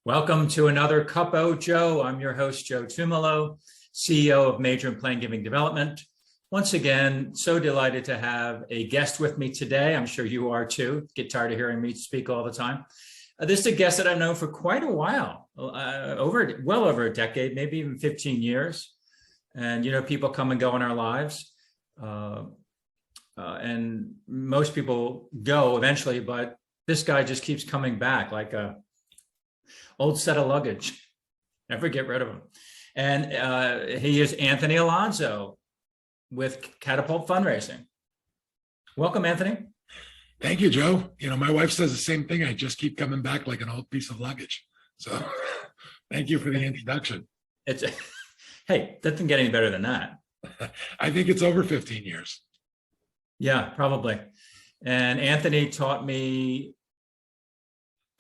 Welcome to another Cupo Joe. I'm your host, Joe Tumalo, CEO of Major and Plan Giving Development. Once again, so delighted to have a guest with me today. I'm sure you are too. Get tired of hearing me speak all the time. This is a guest that I've known for quite a while, well over a decade, maybe even 15 years. And, you know, people come and go in our lives. And most people go eventually, but this guy just keeps coming back like a old set of luggage. Never get rid of him. And he is Anthony Alonso with Catapult Fundraising. Welcome, Anthony. Thank you, Joe. You know, my wife says the same thing. I just keep coming back like an old piece of luggage. So thank you for the introduction. Hey, doesn't get any better than that. I think it's over 15 years. Yeah, probably. And Anthony taught me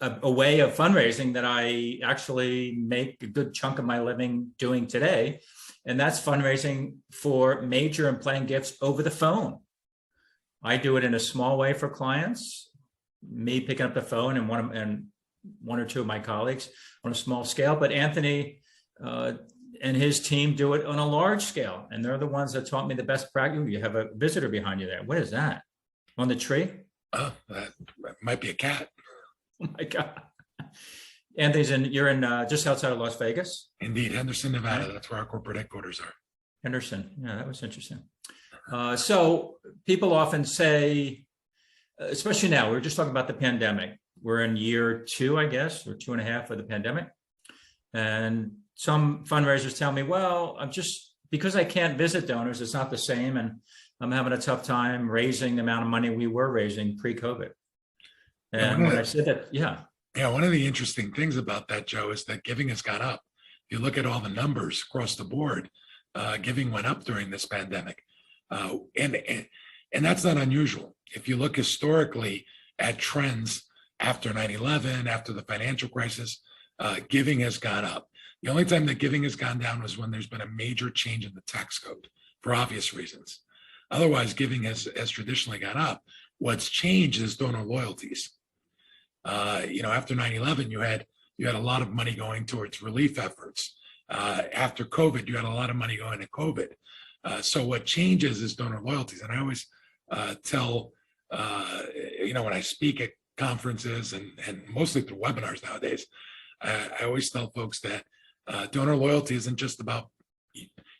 a way of fundraising that I actually make a good chunk of my living doing today. And that's fundraising for major and planned gifts over the phone. I do it in a small way for clients, me picking up the phone and one or two of my colleagues on a small scale. But Anthony and his team do it on a large scale. And they're the ones that taught me the best practice. You have a visitor behind you there. What is that? On the tree? Oh, that might be a cat. Oh my God. Anthony's you're in just outside of Las Vegas? Indeed, Henderson, Nevada. That's where our corporate headquarters are. Henderson. Yeah, that was interesting. So people often say, especially now, we were just talking about the pandemic. We're in year 2, I guess, or 2.5 of the pandemic. And some fundraisers tell me, well, because I can't visit donors, it's not the same. And I'm having a tough time raising the amount of money we were raising pre-COVID. And when I said that, yeah, one of the interesting things about that, Joe, is that giving has gone up. If you look at all the numbers across the board, giving went up during this pandemic. And that's not unusual. If you look historically at trends after 9/11, after the financial crisis, giving has gone up. The only time that giving has gone down was when there's been a major change in the tax code for obvious reasons. Otherwise, giving has traditionally gone up. What's changed is donor loyalties. After 9/11, you had a lot of money going towards relief efforts. After COVID, you had a lot of money going to COVID. So what changes is donor loyalties. And I always tell, when I speak at conferences and mostly through webinars nowadays, I always tell folks that donor loyalty isn't just about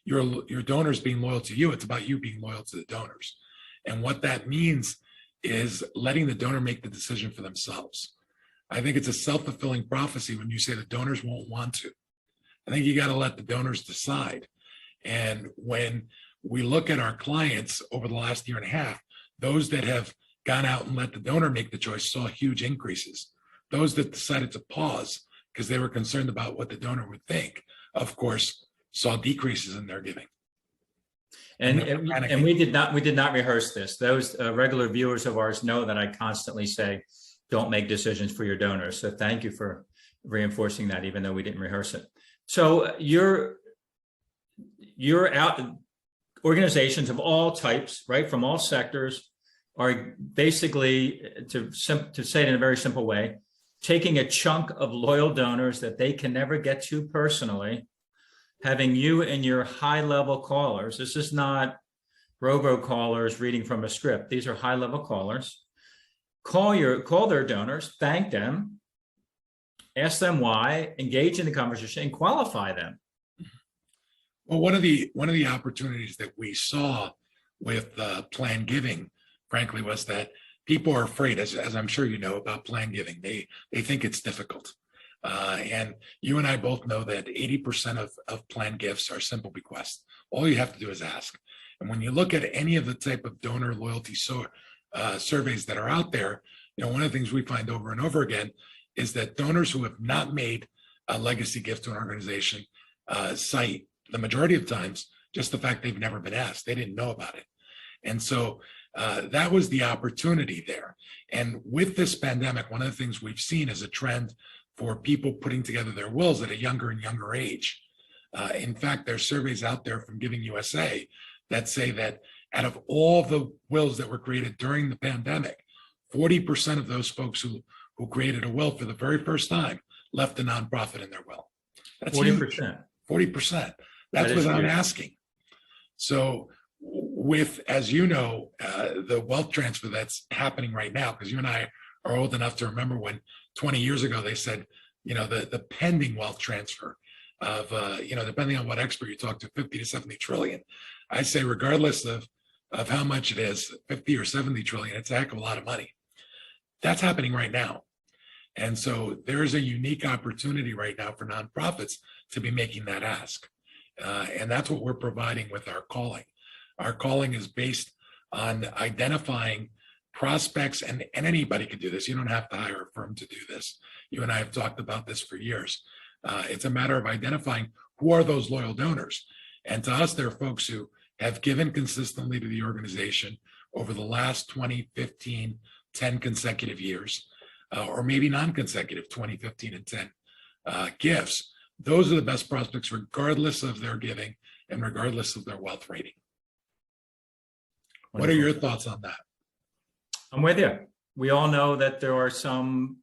your donors being loyal to you. It's about you being loyal to the donors. And what that means is letting the donor make the decision for themselves. I think it's a self-fulfilling prophecy when you say the donors won't want to. I think you got to let the donors decide. And when we look at our clients over the last year and a half, those that have gone out and let the donor make the choice saw huge increases. Those that decided to pause because they were concerned about what the donor would think, of course, saw decreases in their giving. And we did not rehearse this. Those regular viewers of ours know that I constantly say, don't make decisions for your donors. So thank you for reinforcing that, even though we didn't rehearse it. So you're out, organizations of all types, right, from all sectors, are basically, to say it in a very simple way, taking a chunk of loyal donors that they can never get to personally, having you and your high-level callers. This is not robocallers reading from a script. These are high-level callers. Call their donors, thank them, ask them why, engage in the conversation, and qualify them. Well, one of the opportunities that we saw with planned giving, frankly, was that people are afraid, as I'm sure you know, about planned giving. They think it's difficult. And you and I both know that 80% of planned gifts are simple bequests. All you have to do is ask. And when you look at any of the type of donor loyalty surveys that are out there, one of the things we find over and over again is that donors who have not made a legacy gift to an organization cite, the majority of times, just the fact they've never been asked. They didn't know about it. And so that was the opportunity there. And with this pandemic, one of the things we've seen is a trend for people putting together their wills at a younger and younger age. In fact, there's surveys out there from Giving USA that say that out of all the wills that were created during the pandemic, 40% of those folks who created a will for the very first time left a nonprofit in their will. That's 40%. 40%. That's without asking. So with, as you know, the wealth transfer that's happening right now, because you and I are old enough to remember when 20 years ago they said, the pending wealth transfer of, depending on what expert you talk to, 50 to 70 trillion. I say regardless of how much it is, 50 or 70 trillion, it's a heck of a lot of money. That's happening right now. And so there's a unique opportunity right now for nonprofits to be making that ask. And that's what we're providing with our calling. Our calling is based on identifying prospects, and anybody could do this. You don't have to hire a firm to do this. You and I have talked about this for years. It's a matter of identifying who are those loyal donors. And to us, they're folks who have given consistently to the organization over the last 20, 15, 10 consecutive years, or maybe non-consecutive 20, 15, and 10 gifts. Those are the best prospects, regardless of their giving and regardless of their wealth rating. What are your thoughts on that? I'm with you. We all know that there are some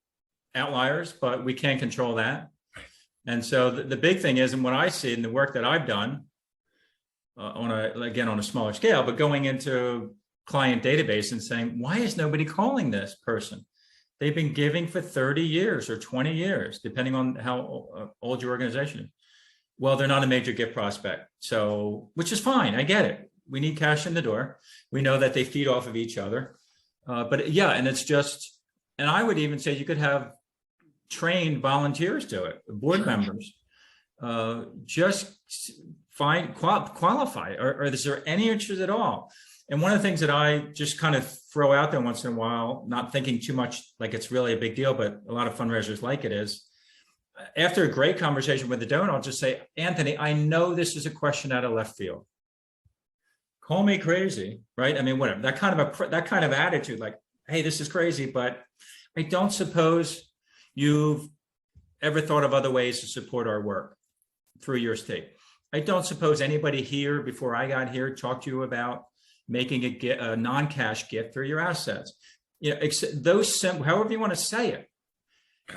outliers, but we can't control that. And so the big thing is, and what I see in the work that I've done on a smaller scale, but going into client database and saying, why is nobody calling this person? They've been giving for 30 years or 20 years, depending on how old your organization is. Well, they're not a major gift prospect. So, which is fine. I get it. We need cash in the door. We know that they feed off of each other. But yeah, and it's just, and I would even say you could have trained volunteers do it, board members, just qualify, or is there any interest at all? And one of the things that I just kind of throw out there once in a while, not thinking too much like it's really a big deal, but a lot of fundraisers like it is, after a great conversation with the donor, I'll just say, Anthony, I know this is a question out of left field. Call me crazy, right? I mean, whatever, that kind of attitude, like, hey, this is crazy, but I don't suppose you've ever thought of other ways to support our work through your state. I don't suppose anybody here before I got here talked to you about making a non-cash gift through your assets. Those, however you want to say it.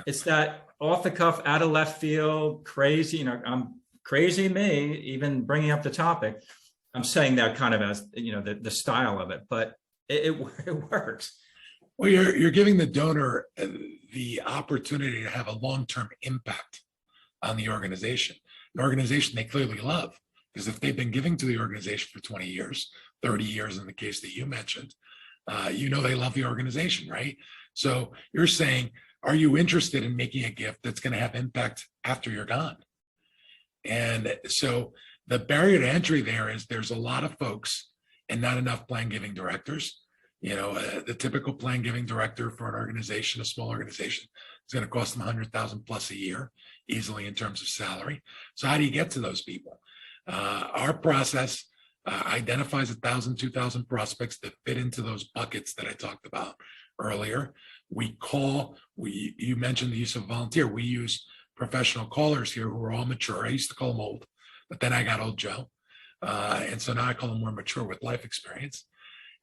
It's that off the cuff, out of left field, crazy, I'm crazy me, even bringing up the topic. I'm saying that kind of as, the style of it, but it works. Well, you're giving the donor the opportunity to have a long-term impact on the organization, an organization they clearly love, because if they've been giving to the organization for 20 years, 30 years in the case that you mentioned, they love the organization, right? So you're saying, are you interested in making a gift that's going to have impact after you're gone? And so the barrier to entry there is there's a lot of folks and not enough plan giving directors. The typical plan giving director for an organization, a small organization, is going to cost them $100,000 plus a year, easily in terms of salary. So how do you get to those people? Our process identifies 1,000, 2,000 prospects that fit into those buckets that I talked about earlier. You mentioned the use of volunteer. We use professional callers here who are all mature. I used to call them old, but then I got old Joe. And so now I call them more mature with life experience.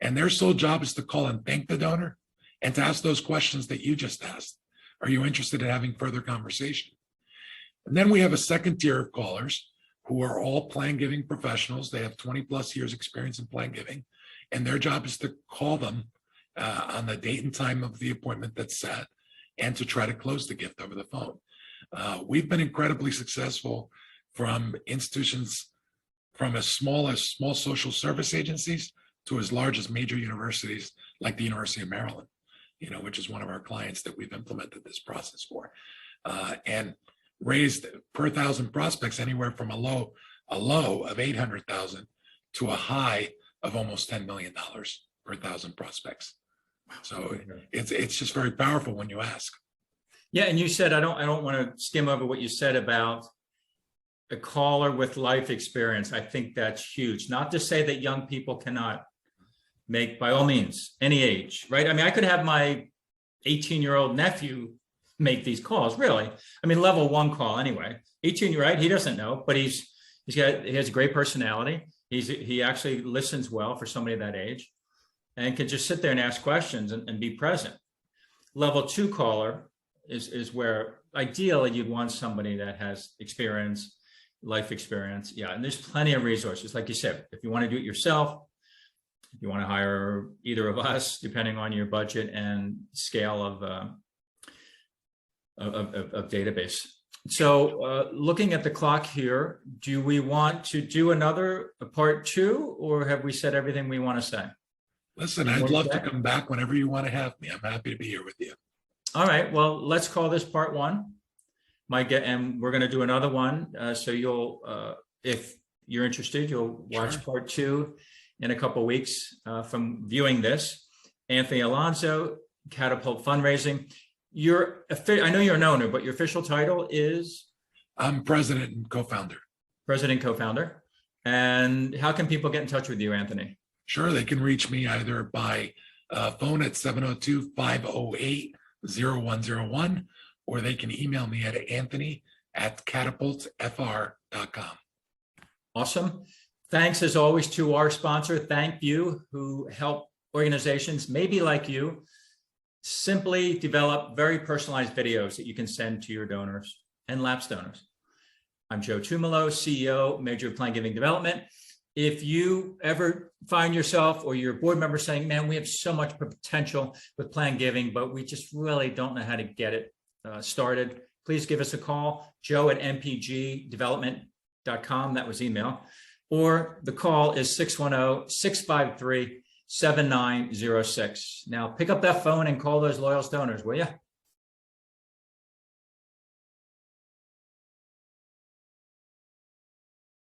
And their sole job is to call and thank the donor and to ask those questions that you just asked. Are you interested in having further conversation? And then we have a second tier of callers who are all plan giving professionals. They have 20 plus years experience in plan giving. And their job is to call them on the date and time of the appointment that's set and to try to close the gift over the phone. We've been incredibly successful from institutions from as small social service agencies to as large as major universities like the University of Maryland, which is one of our clients that we've implemented this process for, and raised per 1,000 prospects anywhere from a low of 800,000 to a high of almost $10 million per 1,000 prospects. So it's just very powerful when you ask. Yeah, and you said I don't want to skim over what you said about a caller with life experience. I think that's huge. Not to say that young people cannot make, by all means, any age, right? I mean, I could have my 18-year-old nephew make these calls, really. I mean, level 1 call anyway. 18, right? He doesn't know, but he has a great personality. He actually listens well for somebody that age and can just sit there and ask questions and be present. Level 2 caller is where ideally you'd want somebody that has experience, life experience. Yeah, and there's plenty of resources. Like you said, if you want to do it yourself, if you want to hire either of us, depending on your budget and scale of database. So looking at the clock here, do we want to do another part 2, or have we said everything we want to say? Listen, I'd love to come back whenever you want to have me. I'm happy to be here with you. All right, well, let's call this part 1. And we're going to do another one. So you'll, if you're interested, you'll watch part 2 in a couple of weeks from viewing this. Anthony Alonso, Catapult Fundraising. I know you're an owner, but your official title is? I'm president and co-founder. President, co-founder. And how can people get in touch with you, Anthony? Sure, they can reach me either by phone at 702-508-0101, or they can email me at anthony@catapultfr.com. Awesome. Thanks as always to our sponsor. Thank you, who help organizations maybe like you simply develop very personalized videos that you can send to your donors and lapse donors. I'm Joe Tumalo, CEO, Major of Plan Giving Development. If you ever find yourself or your board member saying, man, we have so much potential with plan giving, but we just really don't know how to get it started, please give us a call, joe@mpgdevelopment.com. That was email. Or the call is 610-653-7906. Now pick up that phone and call those loyal donors, will you?